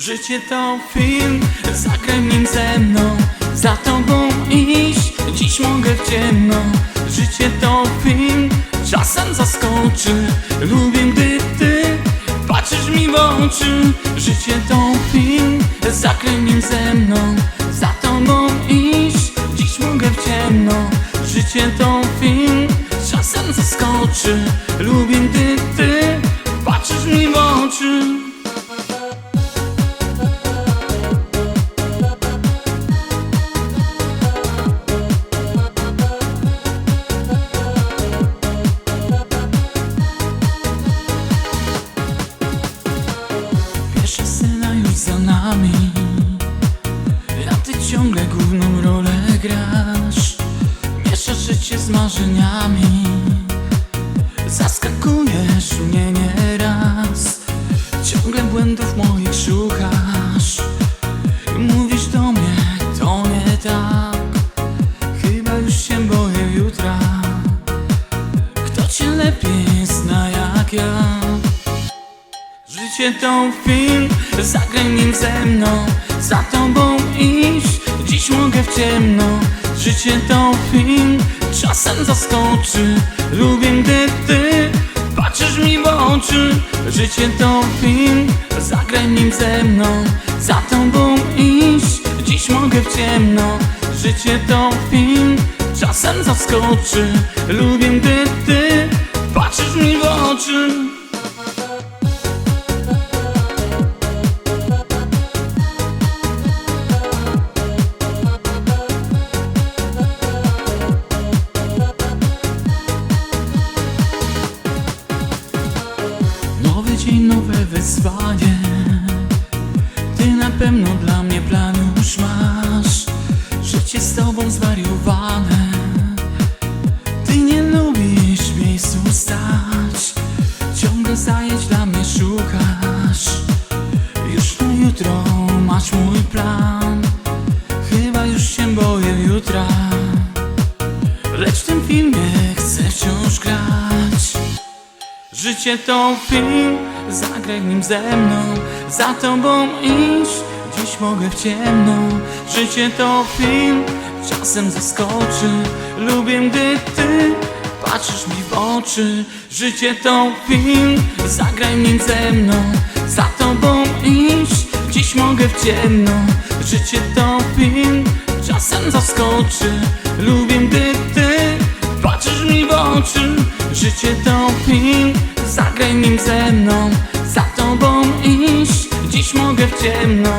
Życie to film, zagraj w nim ze mną. Za tobą iść, dziś mogę w ciemno. Życie to film, czasem zaskoczy. Lubię, gdy ty patrzysz mi w oczy. Życie to film, zagraj w nim ze mną. Za tobą iść, dziś mogę w ciemno. Życie to film, czasem zaskoczy. Lubię, gdy ty patrzysz mi w oczy. Pierwsza scena już za nami, a ty ciągle główną rolę grasz. Mieszasz życie z marzeniami, zaskakujesz mnie nieraz. Ciągle błędów moich szukasz i mówisz do mnie, to nie tak. Chyba już się boję jutra. Kto cię lepiej zna jak ja? Życie to film, zagraj w nim ze mną. Za tobą iść, dziś mogę w ciemno. Życie to film, czasem zaskoczy. Lubię, gdy ty patrzysz mi w oczy. Życie to film, zagraj w nim ze mną. Za tobą iść, dziś mogę w ciemno. Życie to film, czasem zaskoczy. Lubię, gdy ty patrzysz mi w oczy. Nowy dzień, nowe wyzwanie. Ty na pewno dla mnie plan już masz. Życie z tobą zwariowane. Ty nie lubisz w miejscu stać. Ciągle zajęć dla mnie szukasz. Już na jutro masz mój plan. Chyba już się boję jutra, lecz w tym filmie chcę wciąż grać. Życie to film, zagraj w nim ze mną. Za tobą iść, dziś mogę w ciemno. Życie to film, czasem zaskoczy. Lubię, gdy ty patrzysz mi w oczy. Życie to film, zagraj w nim ze mną. Za tobą iść, dziś mogę w ciemno. Życie to film, czasem zaskoczy. Lubię, gdy ty patrzysz mi w oczy. Życie to film, zagraj w nim ze mną. Za tobą iść, dziś mogę w ciemno.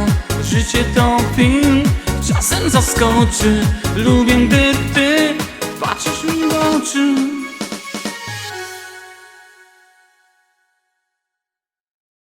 Życie to film, czasem zaskoczy. Lubię, gdy ty